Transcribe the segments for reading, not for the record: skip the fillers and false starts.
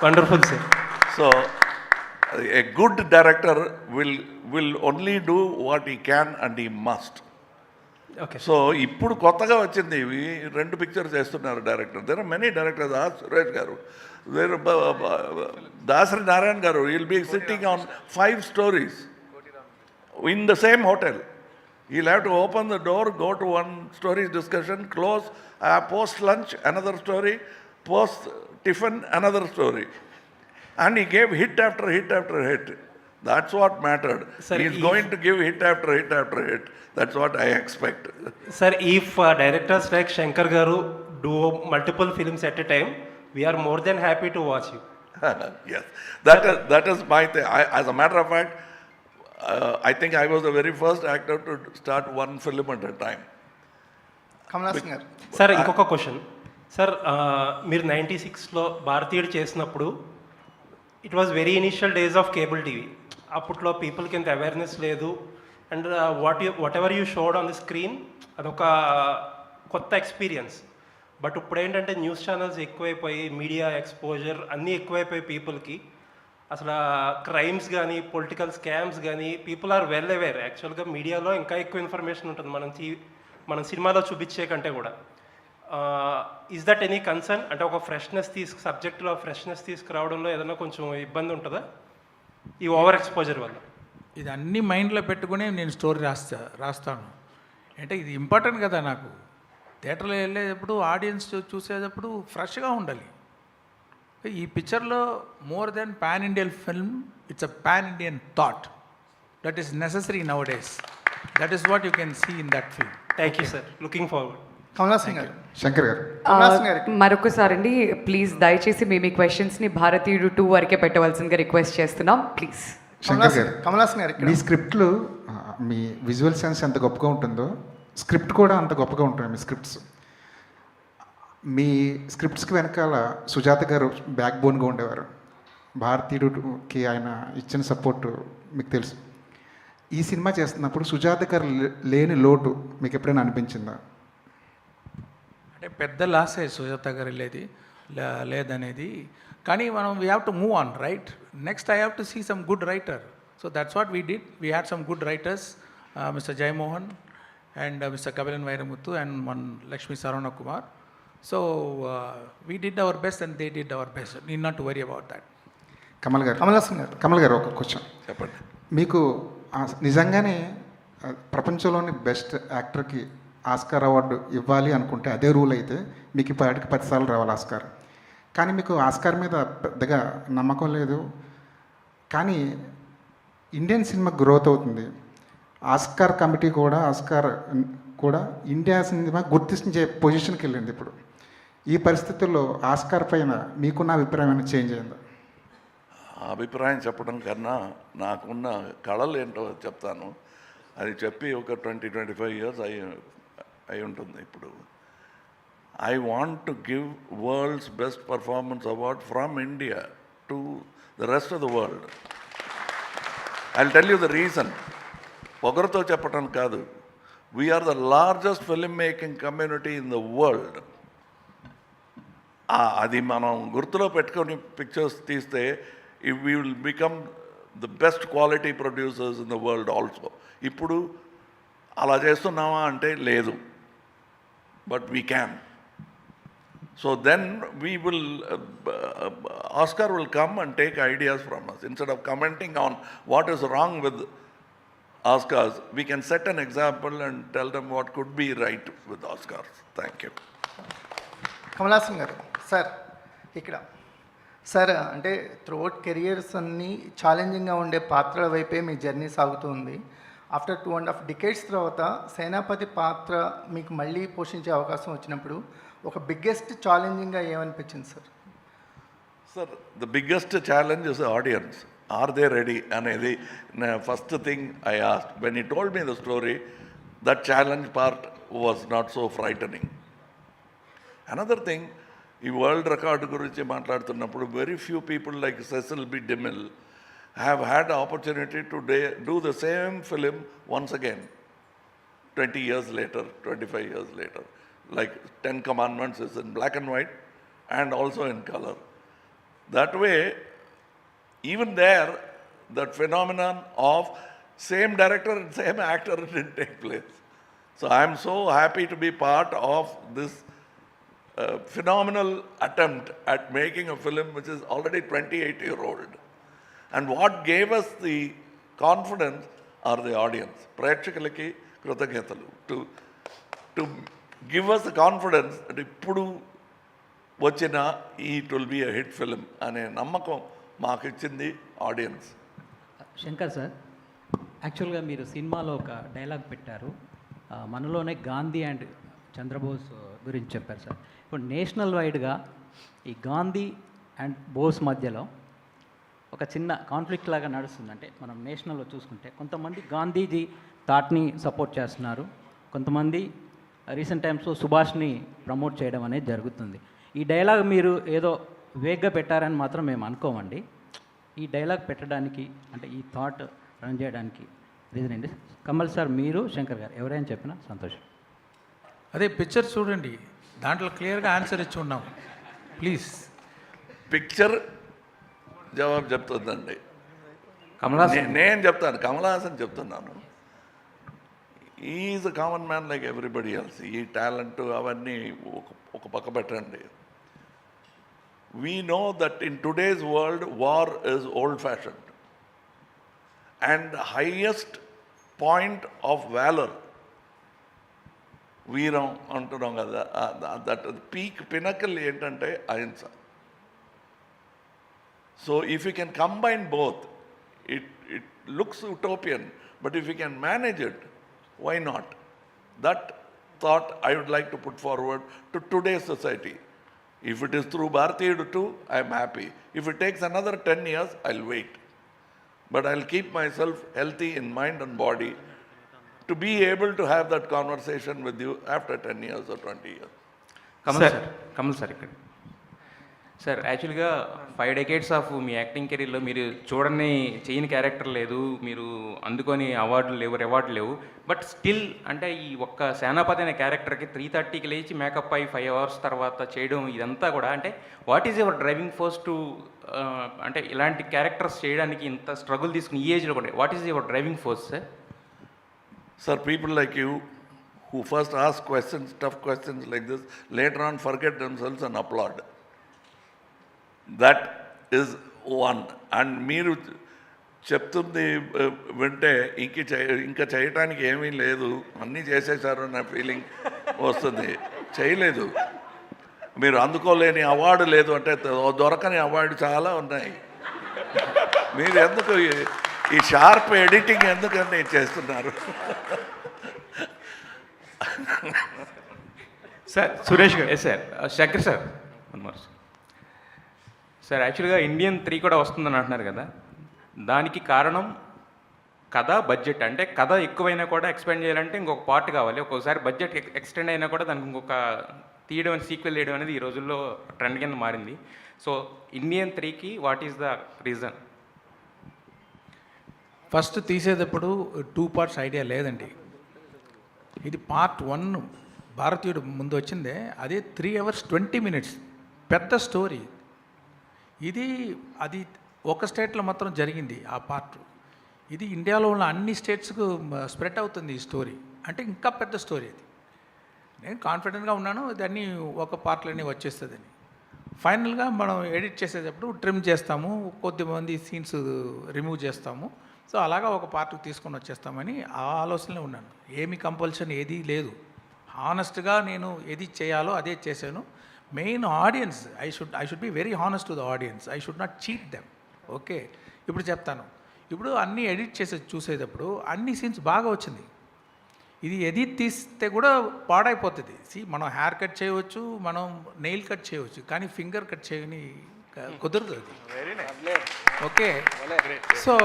Wonderful, sir. So, a good director will only do what he can and he must. Okay. So ఇప్పుడు కొత్తగా వచ్చింది ఇవి 2 pictures చేస్తున్నారు director. There are many directors. Suresh garu, there Dasari Narayana garu will be sitting on 5 stories in the same hotel. He'll have to open the door, go to one story discussion, close, post lunch another story, post tiffin another story, and he gave hit after hit after hit. That's what mattered. Sir, He's going to give hit after hit after hit. That's what I expect. Sir, if directors like Shankar Garu do multiple films at a time, we are more than happy to watch you. Yes, that is my thing. As a matter of fact, I think I was the very first actor to start one film at a time. కమలా సింగ్ గారు. Sir ఇంకొక question sir, మీరు 96లో భారతీయుడు చేసినప్పుడు it was very initial days of cable TV. అప్పట్లో పీపుల్కి ఎంత awareness లేదు, and what ever you showed on the screen అదొక కొత్త ఎక్స్పీరియన్స్. బట్ ఇప్పుడు ఏంటంటే న్యూస్ ఛానల్స్ ఎక్కువైపోయి, మీడియా ఎక్స్పోజర్ అన్నీ ఎక్కువైపోయి పీపుల్కి, అసలు క్రైమ్స్ కానీ పొలిటికల్ స్కామ్స్ కానీ పీపుల్ ఆర్ వెల్ అవేర్. యాక్చువల్గా మీడియాలో ఇంకా ఎక్కువ ఇన్ఫర్మేషన్ ఉంటుంది మనం సినిమాలో చూపించే కంటే కూడా. Is that any concern? అంటే ఒక సబ్జెక్ట్లో ఫ్రెష్నెస్ తీసుకురావడంలో ఏదైనా కొంచెం ఇబ్బంది ఉంటుందా ఈ ఓవర్ ఎక్స్పోజర్ వల్ల? ఇది అన్ని మైండ్లో పెట్టుకుని నేను స్టోరీ రాస్తాను. అంటే ఇది ఇంపార్టెంట్ కదా నాకు. థియేటర్లో వెళ్ళేటప్పుడు ఆడియన్స్ చూసేటప్పుడు ఫ్రెష్గా ఉండాలి. ఈ పిక్చర్లో more than pan Indian film, it's a pan Indian thought that is necessary nowadays. That is what you can see in that film. Thank you sir, looking forward. Kamala Singh garu. Shankar గారు. కమలా సింగ్ గారు. మరొకసారి అండి, ప్లీజ్ దయచేసి మీ క్వశ్చన్స్ని భారతీయుడు 2 వరకే పెట్టవలసిందిగా రిక్వెస్ట్ చేస్తున్నాం please. Shankar గారు, కమలా సింగ్ గారు. మీ స్క్రిప్ట్లు, మీ విజువల్ సెన్స్ ఎంత గొప్పగా ఉంటుందో స్క్రిప్ట్ కూడా అంత గొప్పగా ఉంటుంది. మీ స్క్రిప్ట్స్కి వెనకాల సుజాత గారు బ్యాక్ బోన్గా ఉండేవారు. భారతీయుడికి ఆయన ఇచ్చిన సపోర్టు మీకు తెలుసు. ఈ సినిమా చేస్తున్నప్పుడు సుజాత గారు లేని లోటు మీకు ఎప్పుడైనా అనిపించిందా? అంటే పెద్ద లాసే సుజాత గారు లేదనేది. కానీ మనం we have to move on, right? Next I have to see some good writer. So that's what we did. We had some good writers, mister Jayamohan and mister Kapilan Vairamuthu and one Lakshmi Saravana Kumar. So we did our best and they did our best. Need not to worry about that. Kamal garu. Kamala Singh గారు. కమల్ గారు, ఒక question చెప్పండి. మీకు నిజంగానే ప్రపంచంలోని best యాక్టర్కి Oscar award ఇవ్వాలి అనుకుంటే అదే రూల్ అయితే మీకు ఇప్పటికి 10 సార్లు రావాలి ఆస్కార్. కానీ మీకు ఆస్కార్ మీద పెద్దగా నమ్మకం లేదు. కానీ ఇండియన్ సినిమా గ్రోత్ అవుతుంది. ఆస్కార్ కమిటీ కూడా ఇండియా సినిమా గుర్తించే పొజిషన్కి వెళ్ళింది. ఇప్పుడు ఈ పరిస్థితుల్లో ఆస్కార్ పైన మీకున్న అభిప్రాయం ఏమైనా చేంజ్ అయిందా? అభిప్రాయం చెప్పడం కన్నా నాకున్న కళలు ఏంటో చెప్తాను. అది చెప్పి ఒక 20-25 years అయి ఉంటుంది. ఇప్పుడు I want to give world's best performance award from India to the rest of the world. I'll tell you the reason. పొగరుతో చెప్పడం కాదు. We're the largest film making community in the world. అది మనం గుర్తులో పెట్టుకొని pictures తీస్తే we will become the best quality producers in the world also. ఇప్పుడు అలా చేస్తున్నామా అంటే లేదు, but we can. So then we will, Oscar will come and take ideas from us. Instead of commenting on what is wrong with Oscars, we can set an example and tell them what could be right with Oscars. Thank you. కమలా సింగ్ గారు. Sir ఇక్కడ sir, అంటే throughout careers అన్నీ ఛాలెంజింగ్గా ఉండే పాత్రల వైపే మీ journey సాగుతుంది. After 2.5 decades తర్వాత సేనాపతి పాత్ర మీకు మళ్ళీ పోషించే అవకాశం వచ్చినప్పుడు ఒక బిగ్గెస్ట్ ఛాలెంజింగ్గా ఏమనిపించింది sir? Sir, the biggest challenge is audience. Are they ready అనేది first thing I asked. When he told me the story, that challenge part was not so frightening. Another thing, ఈ వరల్డ్ రికార్డు గురించి మాట్లాడుతున్నప్పుడు very few people like Cecil B DeMille have had opportunity to do the same film once again 20 years later, 25 years later. Like 10 Commandments is in black and white and also in color. That way, even there, that phenomenon of same director and same actor didn't take place. So I am so happy to be part of this phenomenal attempt at making a film which is already 28-year-old. And what gave us the confidence are the audience. ప్రేక్షకులకి కృతజ్ఞతలు to give us the confidence that ఇప్పుడు వచ్చిన it will be a hit film అనే నమ్మకం మాకు ఇచ్చింది audience. Shankar sir, యాక్చువల్గా మీరు సినిమాలో ఒక డైలాగ్ పెట్టారు, మనలోనే గాంధీ అండ్ చంద్రబోస్ గురించి చెప్పారు సార్. ఇప్పుడు నేషనల్ వైడ్గా ఈ గాంధీ అండ్ బోస్ మధ్యలో ఒక చిన్న కాన్ఫ్లిక్ట్ లాగా నడుస్తుంది. అంటే మనం నేషనల్లో చూసుకుంటే కొంతమంది గాంధీజీ థాట్ని సపోర్ట్ చేస్తున్నారు, కొంతమంది రీసెంట్ టైమ్స్లో సుభాష్ని ప్రమోట్ చేయడం అనేది జరుగుతుంది. ఈ డైలాగ్ మీరు ఏదో వేగ్గా పెట్టారని మాత్రం మేము అనుకోమండి. ఈ డైలాగ్ పెట్టడానికి అంటే ఈ థాట్ రన్ చేయడానికి రీజన్ ఏంటి? కమల్ సార్, మీరు, శంకర్ గారు ఎవరైనా చెప్పినా సంతోషం. అదే పిక్చర్ చూడండి, దాంట్లో క్లియర్గా ఆన్సర్ ఇచ్చి ఉన్నాం. ప్లీజ్. పిక్చర్ జవాబు చెప్తుందండి. నేను చెప్తాను, కమల్ హాసన్ చెప్తున్నాను. Is a common man like everybody else. ఈ టాలెంట్ అవన్నీ ఒక పక్క పెట్టండి. We know that in today's world, war is old-fashioned. And the highest point of valor, వీరం అంటున్నాం కదా, దట్ పీక్ పినకల్ ఏంటంటే అహింస. So if you can combine both, it looks utopian, but if you can manage it, why not? That thought I would like to put forward to today's society. If it is through Bharatiyedu 2, I am happy. If it takes another 10 years, I'll wait. But I'll keep myself healthy in mind and body to be able to have that conversation with you after 10 years or 20 years. Kamal sir ఇక్కడ. Sir, యాక్చువల్గా 5 decades of me acting కెరీర్లో మీరు చేయని character లేదు, మీరు అందుకొని అవార్డులు లేవు, రివార్డులు లేవు. బట్ స్టిల్ అంటే ఈ ఒక్క సేనాపతి అనే క్యారెక్టర్కి 3:30కి లేచి మేకప్ అయ్యి 5 hours తర్వాత చేయడం, ఇదంతా కూడా అంటే what is your driving force to అంటే ఇలాంటి క్యారెక్టర్స్ చేయడానికి ఇంత స్ట్రగుల్ తీసుకుని ఈ ఏజ్లో కూడా what is your driving force sir? Sir, people like you who first ask questions, tough questions like this, later on forget themselves and applaud. That is one. And మీరు చెప్తుంది వింటే ఇంకా చేయటానికి ఏమీ లేదు, అన్నీ చేసేసారు అన్న ఫీలింగ్ వస్తుంది. చేయలేదు, మీరు అందుకోలేని అవార్డు లేదు అంటే దొరకని అవార్డు చాలా ఉన్నాయి. మీరు ఎందుకు ఈ షార్ప్ ఎడిటింగ్ ఎందుకని చేస్తున్నారు? సార్, సురేష్ గారు. సార్, శంకర్ సార్, సార్ యాక్చువల్గా ఇండియన్ 3 కూడా వస్తుందని అంటున్నారు కదా, దానికి కారణం కథ, బడ్జెట్. అంటే కథ ఎక్కువైనా కూడా ఎక్స్పెండ్ చేయాలంటే ఇంకొక పార్ట్ కావాలి. ఒక్కొక్కసారి బడ్జెట్ ఎక్స్టెండ్ అయినా కూడా దానికి ఇంకొక తీయడం, సీక్వెల్ చేయడం అనేది ఈ రోజుల్లో ట్రెండ్ కింద మారింది. సో ఇండియన్ 3కి what is the reason? First తీసేటప్పుడు 2 parts ఐడియా లేదండి. ఇది పార్ట్ 1 భారతీయుడు ముందు వచ్చిందే, అదే 3 hours 20 minutes పెద్ద స్టోరీ. అది ఒక స్టేట్లో మాత్రం జరిగింది ఆ పార్ట్. ఇది ఇండియాలో ఉన్న అన్ని స్టేట్స్కు స్ప్రెడ్ అవుతుంది ఈ స్టోరీ. అంటే ఇంకా పెద్ద స్టోరీ అది. నేను కాన్ఫిడెంట్గా ఉన్నాను దాన్ని ఒక పార్ట్లోనే వచ్చేస్తుందని. ఫైనల్గా మనం ఎడిట్ చేసేటప్పుడు ట్రిమ్ చేస్తాము, కొద్దిమంది సీన్స్ రిమూవ్ చేస్తాము. సో అలాగా ఒక పార్ట్కి తీసుకొని వచ్చేస్తామని ఆ ఆలోచనలో ఉన్నాను. ఏమి కంపల్షన్ ఏదీ లేదు. హానెస్ట్గా నేను ఏది చేయాలో అదే చేశాను. Main audience, I should be very honest to the audience. I should not cheat them. Okay, ఇప్పుడు చెప్తాను. ఇప్పుడు అన్నీ ఎడిట్ చూసేటప్పుడు అన్ని సీన్స్ బాగా వచ్చింది. ఇది ఎడిట్ తీస్తే కూడా పాడైపోతుంది. మనం హెయిర్ కట్ చేయవచ్చు, మనం నెయిల్ కట్ చేయవచ్చు, కానీ ఫింగర్ కట్ చేయని కుదరదు అది. ఓకే, సో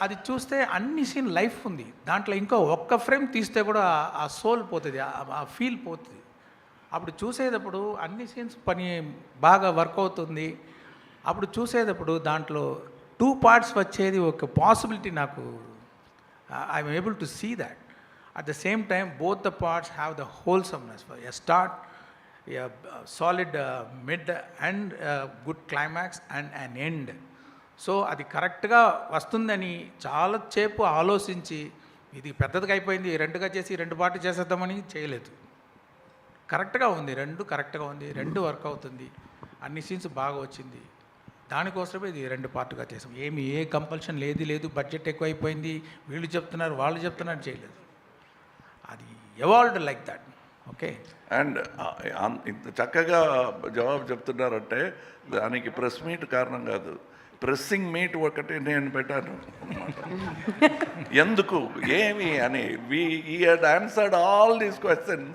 అది చూస్తే అన్ని సీన్ లైఫ్ ఉంది దాంట్లో. ఇంకో ఒక్క ఫ్రేమ్ తీస్తే కూడా ఆ సోల్ పోతుంది, ఆ ఫీల్ పోతుంది. అప్పుడు చూసేటప్పుడు అన్ని సీన్స్ పని బాగా వర్క్ అవుతుంది. అప్పుడు చూసేటప్పుడు దాంట్లో 2 parts వచ్చేది ఒక పాసిబిలిటీ నాకు. I'm able to see that. At the same time both the parts have the wholesomeness. For a start solid mid and good climax and an end. So అది కరెక్ట్గా వస్తుందని చాలా సేపు ఆలోచించి ఇది పెద్దదిగా అయిపోయింది, రెండుగా చేసి రెండు పార్టీ చేసేద్దామని చేయలేదు. కరెక్ట్గా ఉంది, రెండు కరెక్ట్గా ఉంది, రెండు వర్క్ అవుతుంది, అన్ని సీన్స్ బాగా వచ్చింది. దానికోసమే ఇది రెండు పార్ట్గా చేసాం. ఏ కంపల్షన్ లేదు, బడ్జెట్ ఎక్కువైపోయింది, వీళ్ళు చెప్తున్నారు వాళ్ళు చెప్తున్నారు చేయలేదు. అది evolved like that. Okay. And ఇంత చక్కగా జవాబు చెప్తున్నారంటే దానికి ప్రెస్ మీట్ కారణం కాదు, ప్రెస్సింగ్ మీట్ ఒకటి నేను పెట్టాను. ఎందుకు ఏమి అని he had answered all these questions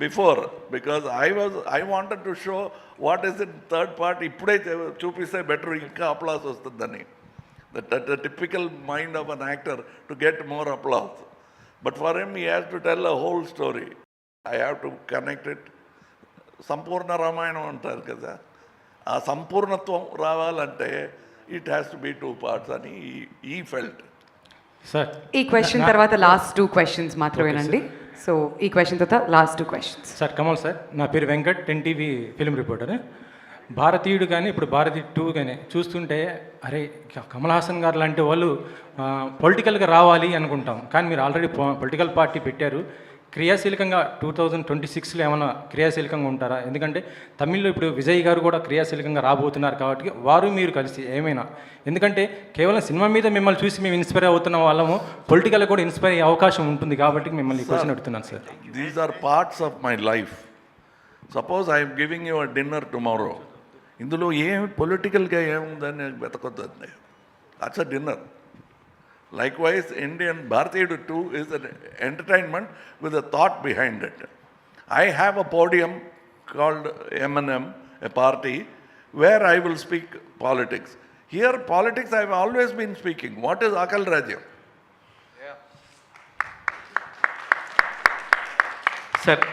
before, because I wanted to show what is in third part. ఇప్పుడే చూపిస్తే బెటర్, ఇంకా అప్లాస్ వస్తుందని. The typical mind of an actor to get more applause. But for him, he has to tell a whole story. I have to connect it. సంపూర్ణ రామాయణం అంటారు కదా, ఆ సంపూర్ణత్వం రావాలంటే it has to be 2 parts అని ఈ felt. Sir ఈ question తర్వాత last 2 questions మాత్రమేనండి. So ఈ క్వశ్చన్ తర్వాత last 2 questions. Sir Kamal sir, నా పేరు వెంకట్, 10TV ఫిల్మ్ రిపోర్టర్. భారతీయుడు కానీ ఇప్పుడు భారతీ 2 కానీ చూస్తుంటే అరే కమల్ హాసన్ గారు లాంటి వాళ్ళు పొలిటికల్గా రావాలి అనుకుంటాం, కానీ మీరు ఆల్రెడీ పొలిటికల్ పార్టీ పెట్టారు. క్రియాశీలకంగా 2026లో ఏమైనా క్రియాశీలకంగా ఉంటారా? ఎందుకంటే తమిళ్లో ఇప్పుడు విజయ్ గారు కూడా క్రియాశీలకంగా రాబోతున్నారు కాబట్టి వారు మీరు కలిసి ఏమైనా, ఎందుకంటే కేవలం సినిమా మీద మిమ్మల్ని చూసి మేము ఇన్స్పైర్ అవుతున్న వాళ్ళము, పొలిటికల్ కూడా ఇన్స్పైర్ అయ్యే అవకాశం ఉంటుంది కాబట్టి మిమ్మల్ని క్వశ్చన్ అడుగుతున్నాను sir. These are parts of my life. Suppose I'm giving you a dinner tomorrow, ఇందులో ఏమి పొలిటికల్గా ఏముందని వెతకొద్దండి, that's a dinner. Likewise, Indian Bharatiya 2 is an entertainment with a thought behind it. I have a podium called M&M, a party, where I will speak politics. Here, politics I have always been speaking. What is Akal Rajyam? Sir